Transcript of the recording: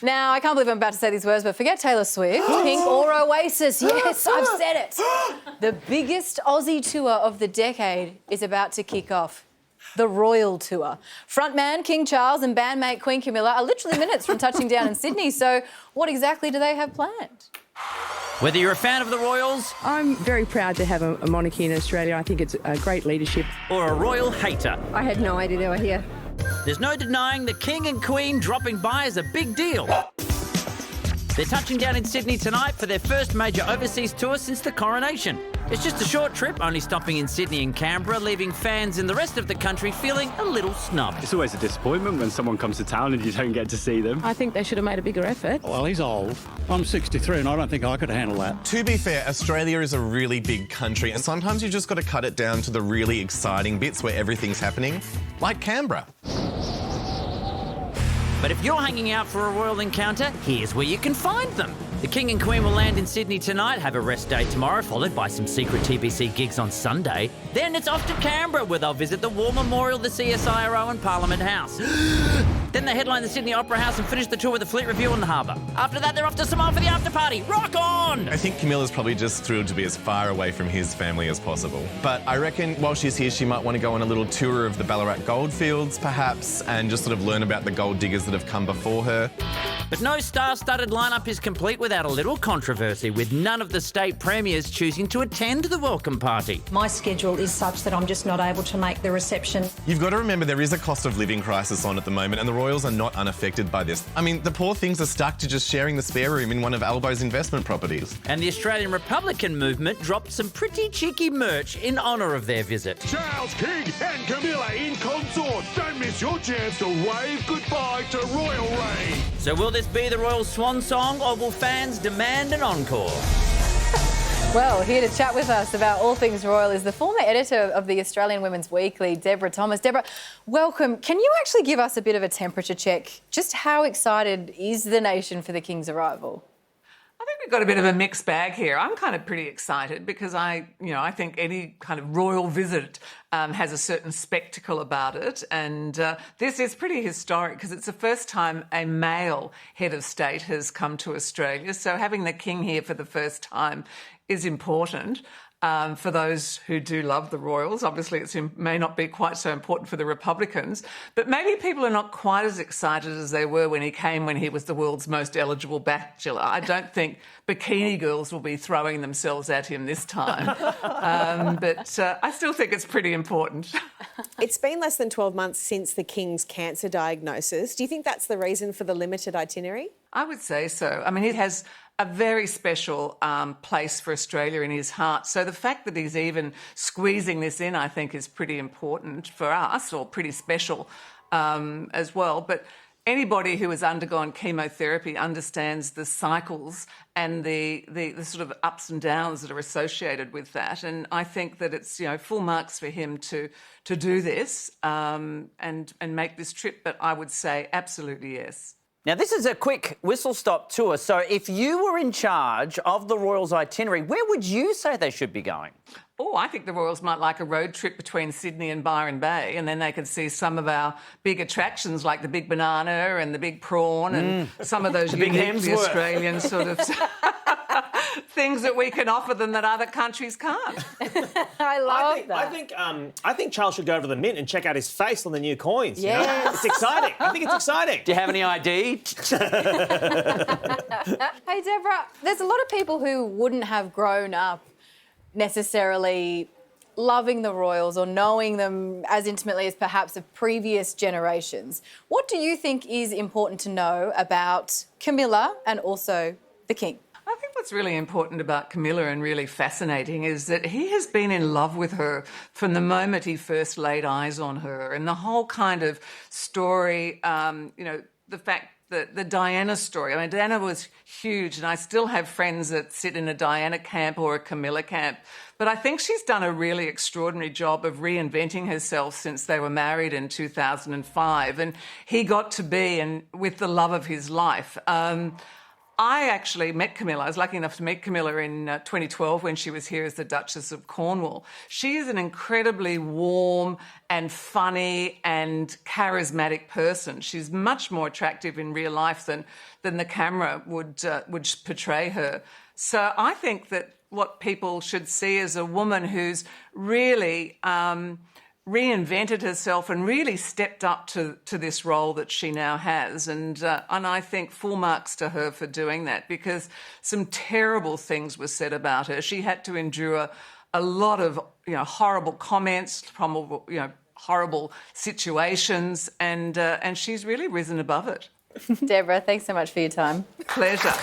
Now, I can't believe I'm about to say these words, but forget Taylor Swift, Pink or Oasis. Yes, I've said it. The biggest Aussie tour of the decade is about to kick off. The Royal Tour. Frontman King Charles and bandmate Queen Camilla are literally minutes from touching down in Sydney, so what exactly do they have planned? Whether you're a fan of the Royals... I'm very proud to have a monarchy in Australia. I think it's a great leadership. ...or a royal hater. I had no idea they were here. There's no denying the King and Queen dropping by is a big deal. They're touching down in Sydney tonight for their first major overseas tour since the coronation. It's just a short trip, only stopping in Sydney and Canberra, leaving fans in the rest of the country feeling a little snubbed. It's always a disappointment when someone comes to town and you don't get to see them. I think they should have made a bigger effort. Well, he's old. I'm 63 and I don't think I could handle that. To be fair, Australia is a really big country and sometimes you just got to cut it down to the really exciting bits where everything's happening, like Canberra. But if you're hanging out for a royal encounter, here's where you can find them. The King and Queen will land in Sydney tonight, have a rest day tomorrow, followed by some secret TBC gigs on Sunday. Then it's off to Canberra, where they'll visit the War Memorial, the CSIRO and Parliament House. Then they headline the Sydney Opera House and finish the tour with the Fleet Review in the harbour. After that, they're off to Samoa for the after-party. Rock on! I think Camilla's probably just thrilled to be as far away from his family as possible. But I reckon while she's here, she might want to go on a little tour of the Ballarat goldfields, perhaps, and just sort of learn about the gold diggers that have come before her. But no star-studded lineup is complete without a little controversy, with none of the state premiers choosing to attend the welcome party. My schedule is such that I'm just not able to make the reception. You've got to remember there is a cost of living crisis on at the moment and the Royals are not unaffected by this. I mean, the poor things are stuck to just sharing the spare room in one of Albo's investment properties. And the Australian Republican movement dropped some pretty cheeky merch in honour of their visit. Charles, King and Camilla in consort. Don't miss your chance to wave goodbye to royal reign. So will this be the royal swan song, or will fans demand an encore? Well, here to chat with us about all things royal is the former editor of the Australian Women's Weekly, Deborah Thomas. Deborah, welcome. Can you actually give us a bit of a temperature check? Just how excited is the nation for the King's arrival? I think we've got a bit of a mixed bag here. I'm kind of pretty excited because I think any kind of royal visit has a certain spectacle about it. And this is pretty historic because it's the first time a male head of state has come to Australia. So having the King here for the first time is important. For those who do love the Royals. Obviously, it may not be quite so important for the Republicans, but maybe people are not quite as excited as they were when he came, when he was the world's most eligible bachelor. I don't think bikini girls will be throwing themselves at him this time, but I still think it's pretty important. It's been less than 12 months since the King's cancer diagnosis. Do you think that's the reason for the limited itinerary? I would say so. I mean, he has a very special place for Australia in his heart. So the fact that he's even squeezing this in, I think, is pretty important for us, or pretty special as well. But anybody who has undergone chemotherapy understands the cycles and the sort of ups and downs that are associated with that. And I think that it's, full marks for him to do this and make this trip. But I would say absolutely yes. Now, this is a quick whistle-stop tour, so if you were in charge of the Royals' itinerary, where would you say they should be going? Oh, I think the Royals might like a road trip between Sydney and Byron Bay, and then they could see some of our big attractions like the big banana and the big prawn and some of those uniquely Australian sort of things that we can offer them that other countries can't. I love that. I think Charles should go over to the mint and check out his face on the new coins. Yes. It's exciting. I think it's exciting. Do you have any ID? Hey, Deborah, there's a lot of people who wouldn't have grown up necessarily loving the Royals or knowing them as intimately as perhaps of previous generations. What do you think is important to know about Camilla and also the King? I think what's really important about Camilla and really fascinating is that he has been in love with her from the moment he first laid eyes on her, and the whole kind of story, the fact that the Diana story. I mean, Diana was huge, and I still have friends that sit in a Diana camp or a Camilla camp. But I think she's done a really extraordinary job of reinventing herself since they were married in 2005, and he got to be with the love of his life. I actually met Camilla. I was lucky enough to meet Camilla in 2012 when she was here as the Duchess of Cornwall. She is an incredibly warm and funny and charismatic person. She's much more attractive in real life than the camera would portray her. So I think that what people should see is a woman who's really reinvented herself and really stepped up to this role that she now has. And I think full marks to her for doing that, because some terrible things were said about her. She had to endure a lot of horrible comments, horrible situations, and she's really risen above it. Deborah, thanks so much for your time. Pleasure.